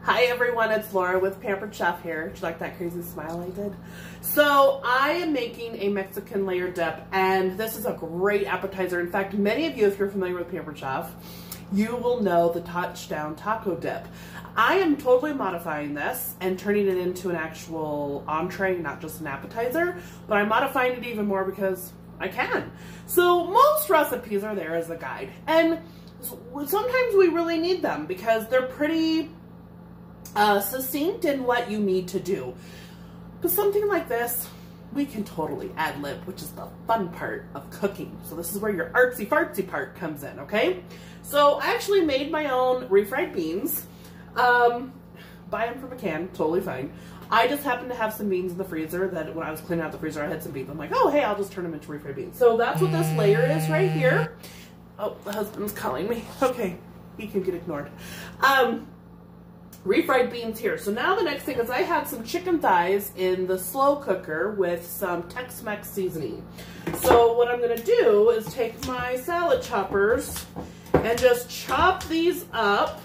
Hi everyone, it's Laura with Pampered Chef here. Did you like that crazy smile I did? So I am making a Mexican layer dip, and this is a great appetizer. In fact, many of you, if you're familiar with Pampered Chef, you will know the touchdown taco dip. I am totally modifying this and turning it into an actual entree, not just an appetizer, but I'm modifying it even more because I can. So most recipes are there as a guide, and sometimes we really need them because they're pretty succinct in what you need to do. But something like this, we can totally ad-lib, which is the fun part of cooking. So this is where your artsy-fartsy part comes in, okay? So I actually made my own refried beans. Buy them from a can, totally fine. I just happened to have some beans in the freezer that when I was cleaning out the freezer, I had some beans. I'm like, oh, hey, I'll just turn them into refried beans. So that's what this layer is right here. Oh, the husband's calling me. Okay, he can get ignored. Refried beans here. So now the next thing is I had some chicken thighs in the slow cooker with some Tex-Mex seasoning. So what I'm going to do is take my salad choppers and just chop these up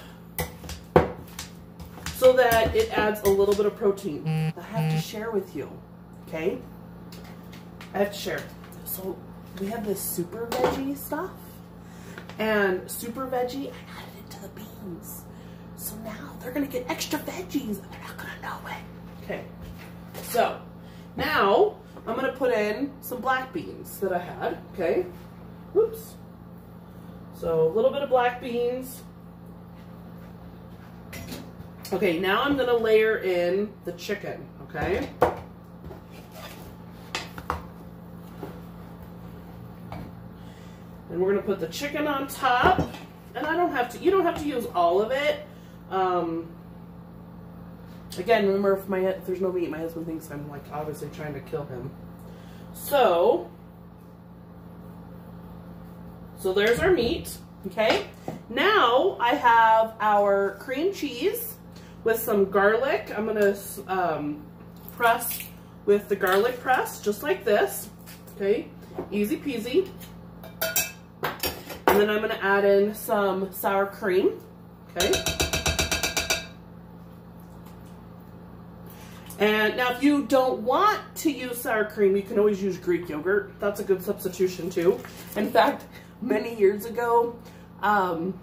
so that it adds a little bit of protein. I have to share with you, okay? I have to share. So we have this super veggie stuff, and super veggie, I added it to the beans. So now they're gonna get extra veggies and they're not gonna know it. Okay, so now I'm gonna put in some black beans that I had, okay? Oops. So a little bit of black beans. Okay, now I'm gonna layer in the chicken, okay? And we're gonna put the chicken on top. And I don't have to, you don't have to use all of it. Again, remember, if there's no meat, my husband thinks I'm like obviously trying to kill him. So there's our meat, okay? Now I have our cream cheese with some garlic. I'm gonna press with the garlic press, just like this, okay? Easy peasy. And then I'm gonna add in some sour cream, okay? And now if you don't want to use sour cream, you can always use Greek yogurt. That's a good substitution too. In fact, many years ago, I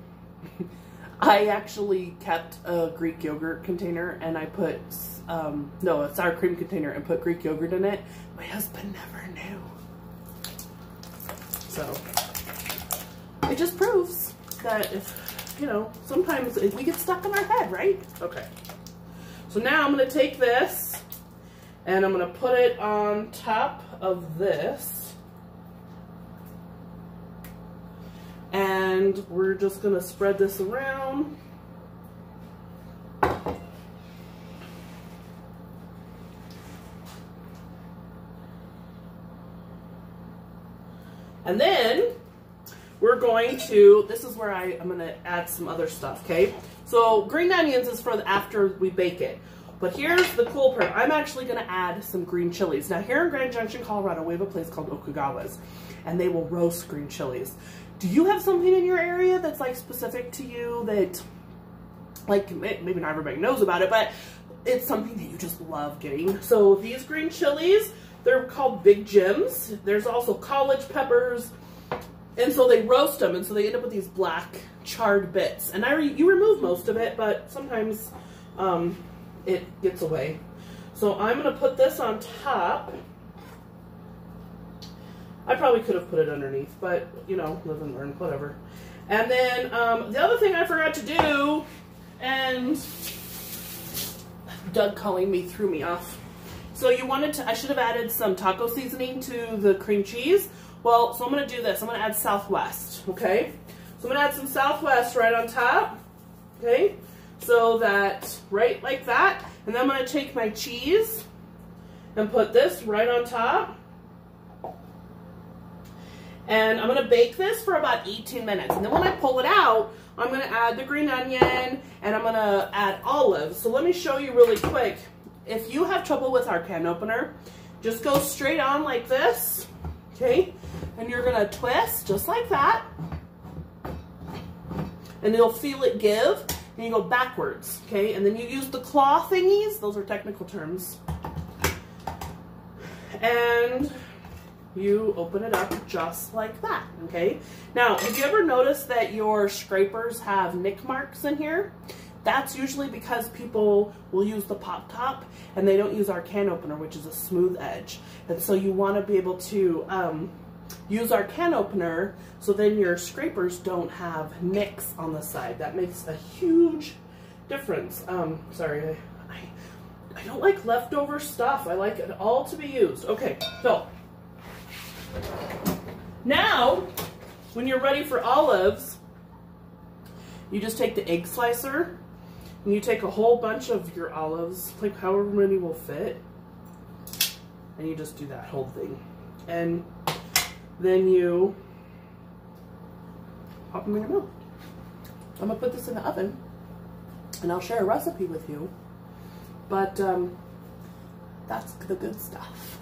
actually kept a Greek yogurt container and I put, a sour cream container and put Greek yogurt in it. My husband never knew. So it just proves that if, you know, sometimes we get stuck in our head, right? Okay. So now I'm going to take this and I'm going to put it on top of this. And we're just going to spread this around. And then we're going to, this is where I'm going to add some other stuff, okay? So green onions is for after we bake it. But here's the cool part. I'm actually going to add some green chilies. Now here in Grand Junction, Colorado, we have a place called Okagawa's, and they will roast green chilies. Do you have something in your area that's like specific to you that, like, maybe not everybody knows about it, but it's something that you just love getting? So these green chilies, they're called Big Jims. There's also college peppers. And so they roast them, and so they end up with these black charred bits. And you remove most of it, but sometimes it gets away. So I'm going to put this on top. I probably could have put it underneath, but, you know, live and learn, whatever. And then the other thing I forgot to do, and Doug calling me threw me off. So I should have added some taco seasoning to the cream cheese. Well, so I'm going to do this. I'm going to add Southwest, okay? So I'm going to add some Southwest right on top, okay? So that, right like that. And then I'm going to take my cheese and put this right on top. And I'm going to bake this for about 18 minutes. And then when I pull it out, I'm going to add the green onion and I'm going to add olives. So let me show you really quick. If you have trouble with our can opener, just go straight on like this, okay? And you're going to twist just like that. And you'll feel it give. and you go backwards, okay? And then you use the claw thingies, those are technical terms, and you open it up just like that, okay? Now, have you ever noticed that your scrapers have nick marks in here? That's usually because people will use the pop top and they don't use our can opener, which is a smooth edge. And so you want to be able to use our can opener so then your scrapers don't have nicks on the side. That makes a huge difference. Sorry, I don't like leftover stuff. I like it all to be used. Okay, so now when you're ready for olives, you just take the egg slicer and you take a whole bunch of your olives, like however many will fit, and you just do that whole thing. And then you pop them in your mouth. I'm gonna put this in the oven and I'll share a recipe with you, but that's the good stuff.